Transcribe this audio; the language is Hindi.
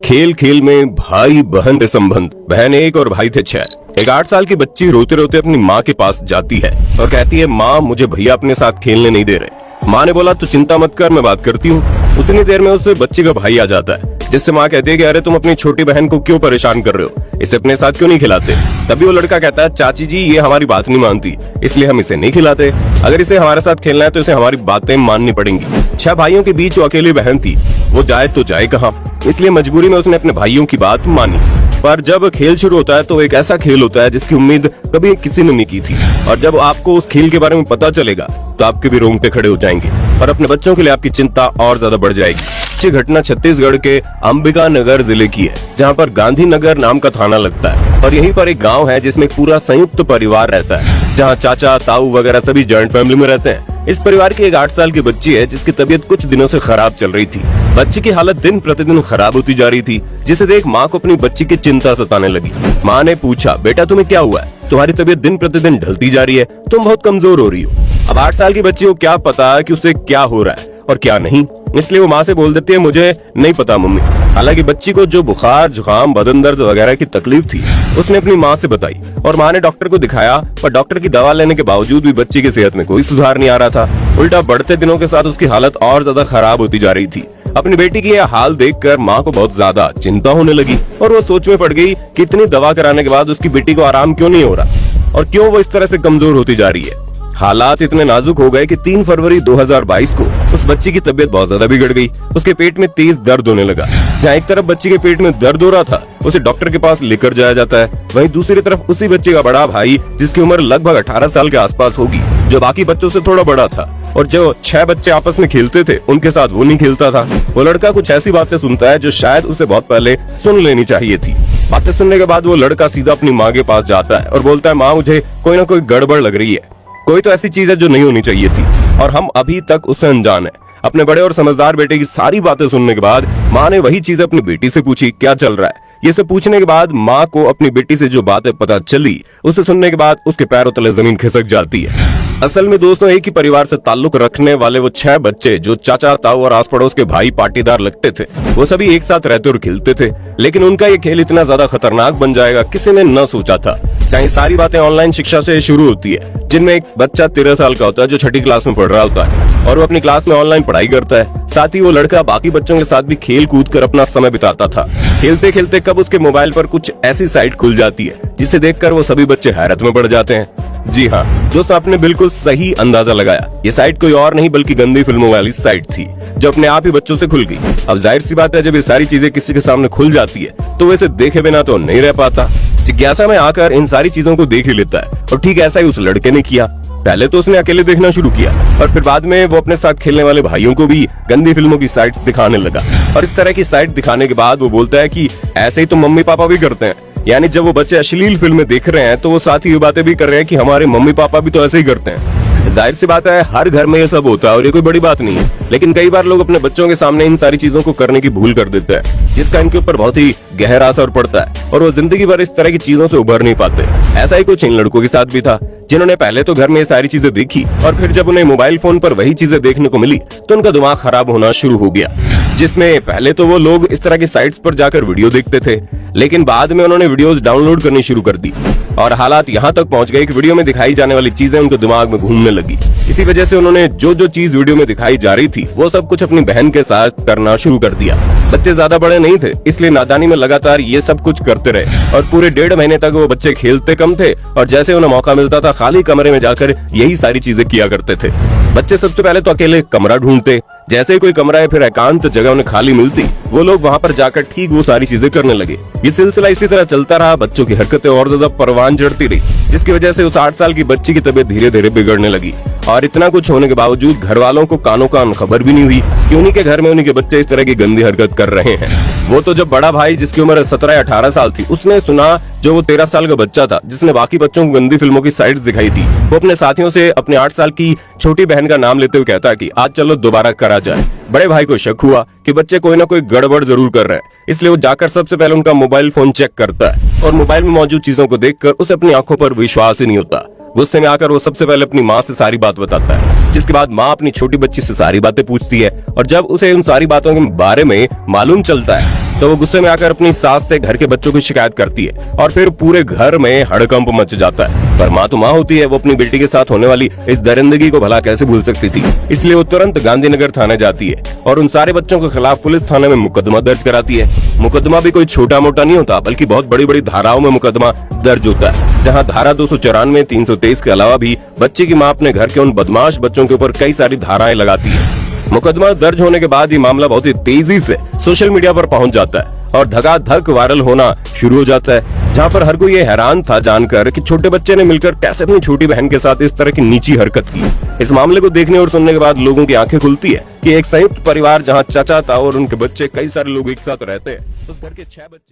खेल खेल में भाई बहन के संबंध। बहन 1 और भाई थे 6। एक 8 साल की बच्ची रोते रोते अपनी माँ के पास जाती है और कहती है, माँ मुझे भैया अपने साथ खेलने नहीं दे रहे। माँ ने बोला, तू चिंता मत कर, मैं बात करती हूँ। उतनी देर में उससे बच्ची का भाई आ जाता है, जिससे माँ कहती है कि अरे तुम अपनी छोटी बहन को क्यों परेशान कर रहे हो, इसे अपने साथ क्यों नहीं खिलाते। तभी वो लड़का कहता है, चाची जी ये हमारी बात नहीं मानती, इसलिए हम इसे नहीं खिलाते। अगर इसे हमारे साथ खेलना है तो इसे हमारी बातें माननी पड़ेंगी। 6 भाइयों के बीच वो अकेली बहन थी, वो जाए तो जाए कहाँ, इसलिए मजबूरी में उसने अपने भाइयों की बात मानी। पर जब खेल शुरू होता है तो एक ऐसा खेल होता है जिसकी उम्मीद कभी किसी ने नहीं की थी, और जब आपको उस खेल के बारे में पता चलेगा तो आपके भी रोंगटे खड़े हो जाएंगे और अपने बच्चों के लिए आपकी चिंता और ज्यादा बढ़ जाएगी। ये घटना छत्तीसगढ़ के अंबिका नगर जिले की है, जहाँ पर गांधीनगर नाम का थाना लगता है, और यहीं पर एक गाँव है जिसमें पूरा संयुक्त परिवार रहता है, जहाँ चाचा ताऊ वगैरह सभी जॉइंट फैमिली में रहते हैं। इस परिवार की एक 8 साल की बच्ची है जिसकी तबीयत कुछ दिनों से खराब चल रही थी। बच्ची की हालत दिन प्रतिदिन खराब होती जा रही थी, जिसे देख माँ को अपनी बच्ची की चिंता सताने लगी। माँ ने पूछा, बेटा तुम्हें क्या हुआ है, तुम्हारी तबीयत दिन प्रतिदिन ढलती जा रही है, तुम बहुत कमजोर हो रही हो। अब 8 साल की बच्ची को क्या पता कि उसे क्या हो रहा है और क्या नहीं, इसलिए वो माँ से बोल देती है, मुझे नहीं पता मम्मी। हालांकि बच्ची को जो बुखार जुकाम बदन दर्द वगैरह की तकलीफ थी उसने अपनी माँ से बताई, और माँ ने डॉक्टर को दिखाया, पर डॉक्टर की दवा लेने के बावजूद भी बच्ची की सेहत में कोई सुधार नहीं आ रहा था। उल्टा बढ़ते दिनों के साथ उसकी हालत और ज्यादा खराब होती जा रही थी। अपनी बेटी की यह हाल देखकर माँ को बहुत ज्यादा चिंता होने लगी और वो सोच में पड़ गई कि इतनी दवा कराने के बाद उसकी बेटी को आराम क्यों नहीं हो रहा और क्यों वो इस तरह से कमजोर होती जा रही है। हालात इतने नाजुक हो गए कि 3 फरवरी 2022 को उस बच्ची की तबीयत बहुत ज्यादा बिगड़ गई। उसके पेट में तेज दर्द होने लगा। जहाँ एक तरफ बच्ची के पेट में दर्द हो रहा था, उसे डॉक्टर के पास लेकर जाया जाता है, वहीं दूसरी तरफ उसी बच्चे का बड़ा भाई, जिसकी उम्र लगभग 18 साल के आसपास होगी, जो बाकी बच्चों से थोड़ा बड़ा था और जो 6 बच्चे आपस में खेलते थे उनके साथ वो नहीं खेलता था। वो लड़का कुछ ऐसी बातें सुनता है जो शायद उसे बहुत पहले सुन लेनी चाहिए थी। बातें सुनने के बाद वो लड़का सीधा अपनी माँ के पास जाता है और बोलता है, माँ मुझे कोई ना कोई गड़बड़ लग रही है, कोई तो ऐसी चीज है जो नहीं होनी चाहिए थी और हम अभी तक उससे अनजान है। अपने बड़े और समझदार बेटे की सारी बातें सुनने के बाद माँ ने वही चीज अपनी बेटी से पूछी, क्या चल रहा है। ये सब पूछने के बाद माँ को अपनी बेटी से जो बातें पता चली, उसे सुनने के बाद उसके पैरों तले जमीन खिसक जाती है। असल में दोस्तों, एक ही परिवार से ताल्लुक रखने वाले वो 6 बच्चे जो चाचा ताऊ और आस पड़ोस के भाई पाटीदार लगते थे, वो सभी एक साथ रहते और खेलते थे, लेकिन उनका ये खेल इतना ज्यादा खतरनाक बन जाएगा किसी ने न सोचा था। चाहे सारी बातें ऑनलाइन शिक्षा से शुरू होती है, जिनमें एक बच्चा 13 साल का होता है जो 6ठी क्लास में पढ़ रहा होता है और वो अपनी क्लास में ऑनलाइन पढ़ाई करता है। साथ ही वो लड़का बाकी बच्चों के साथ भी खेल कूद कर अपना समय बिताता था। खेलते खेलते कब उसके मोबाइल पर कुछ ऐसी साइट खुल जाती है जिसे देखकर वो सभी बच्चे हैरत में पड़ जाते हैं। जी हाँ दोस्तों, आपने बिल्कुल सही अंदाजा लगाया। ये साइट कोई और नहीं बल्कि गंदी फिल्मों वाली साइट थी, जो अपने आप ही बच्चों से खुल गई। अब जाहिर सी बात है, जब ये सारी चीजें किसी के सामने खुल जाती है तो वैसे देखे बिना तो नहीं रह पाता। जिज्ञासा में आकर इन सारी चीजों को देख ही लेता है, और ठीक ऐसा ही उस लड़के ने किया। पहले तो उसने अकेले देखना शुरू किया और फिर बाद में वो अपने साथ खेलने वाले भाइयों को भी गंदी फिल्मों की साइट्स दिखाने लगा। और इस तरह की साइट दिखाने के बाद वो बोलता है कि ऐसे ही तो मम्मी पापा भी करते हैं। यानी जब वो बच्चे अश्लील फिल्में देख रहे हैं तो वो साथ ही ये बातें भी कर रहे हैं कि हमारे मम्मी पापा भी तो ऐसे ही करते हैं। जाहिर सी बात है, हर घर में ये सब होता है और ये कोई बड़ी बात नहीं है, लेकिन कई बार लोग अपने बच्चों के सामने इन सारी चीजों को करने की भूल कर देते हैं, जिसका इनके ऊपर बहुत ही गहरा असर पड़ता है और वो जिंदगी भर इस तरह की चीजों से उभर नहीं पाते। ऐसा ही कुछ इन लड़कों के साथ भी था, जिन्होंने पहले तो घर में ये सारी चीजें देखी और फिर जब उन्हें मोबाइल फोन पर वही चीजें देखने को मिली तो उनका दिमाग खराब होना शुरू हो गया। जिसमें पहले तो वो लोग इस तरह की साइट्स पर जाकर वीडियो देखते थे, लेकिन बाद में उन्होंने वीडियोस डाउनलोड करनी शुरू कर दी और हालात यहाँ तक पहुँच गए कि वीडियो में दिखाई जाने वाली चीजें उनके दिमाग में घूमने लगी। इसी वजह से उन्होंने जो जो चीज वीडियो में दिखाई जा रही थी वो सब कुछ अपनी बहन के साथ करना शुरू कर दिया। बच्चे ज्यादा बड़े नहीं थे, इसलिए नादानी में लगातार ये सब कुछ करते रहे और पूरे 1.5 महीने तक वो बच्चे खेलते कम थे और जैसे उन्हें मौका मिलता था खाली कमरे में जाकर यही सारी चीजें किया करते थे। बच्चे सबसे पहले तो अकेले कमरा ढूंढते, जैसे ही कोई कमरा या फिर एकांत जगह उन्हें खाली मिलती वो लोग वहाँ पर जाकर ठीक वो सारी चीजें करने लगे। ये सिलसिला इसी तरह चलता रहा, बच्चों की हरकतें और ज्यादा परवान चढ़ती रही, जिसकी वजह से उस 8 साल की बच्ची की तबीयत धीरे धीरे बिगड़ने लगी। और इतना कुछ होने के बावजूद घर वालों को कानों कान खबर भी नहीं हुई कि उन्हीं के घर में उन्हीं के बच्चे इस तरह की गंदी हरकत कर रहे हैं। वो तो जब बड़ा भाई जिसकी उम्र 17-18 साल थी उसने सुना, जो वो 13 साल का बच्चा था जिसने बाकी बच्चों को गंदी फिल्मों की साइट्स दिखाई थी, वो अपने साथियों से अपने 8 साल की छोटी बहन का नाम लेते हुए कहता कि आज चलो दोबारा करा जाए। बड़े भाई को शक हुआ कि बच्चे कोई ना कोई गड़बड़ जरूर कर रहे हैं, इसलिए वो जाकर सबसे पहले उनका मोबाइल फोन चेक करता है और मोबाइल में मौजूद चीजों को देखकर उसे अपनी आंखों पर विश्वास ही नहीं होता। गुस्से में आकर वो सबसे पहले अपनी माँ से सारी बात बताता है, जिसके बाद माँ अपनी छोटी बच्ची से सारी बातें पूछती है और जब उसे उन सारी बातों के बारे में मालूम चलता है तो वो गुस्से में आकर अपनी सास से घर के बच्चों की शिकायत करती है और फिर पूरे घर में हड़कंप मच जाता है। पर माँ तो माँ होती है, वो अपनी बेटी के साथ होने वाली इस दरिंदगी को भला कैसे भूल सकती थी। इसलिए वो तुरंत गांधीनगर थाने जाती है और उन सारे बच्चों के खिलाफ पुलिस थाने में मुकदमा दर्ज कराती है। मुकदमा भी कोई छोटा मोटा नहीं होता, बल्कि बहुत बड़ी बड़ी धाराओं में मुकदमा दर्ज होता है, जहाँ धारा 294, 323 के अलावा भी बच्चे की माँ अपने घर के उन बदमाश बच्चों के ऊपर कई सारी धाराएं लगाती है। मुकदमा दर्ज होने के बाद ये मामला बहुत ही तेजी से सोशल मीडिया पर पहुंच जाता है और धगाधक वायरल होना शुरू हो जाता है, जहां पर हर कोई ये हैरान था जानकर कि छोटे बच्चे ने मिलकर कैसे अपनी छोटी बहन के साथ इस तरह की नीची हरकत की। इस मामले को देखने और सुनने के बाद लोगों की आंखें खुलती है कि एक संयुक्त परिवार जहां चाचा, ताऊ और उनके बच्चे, कई सारे लोग एक साथ रहते हैं, उस घर के 6 बच्चे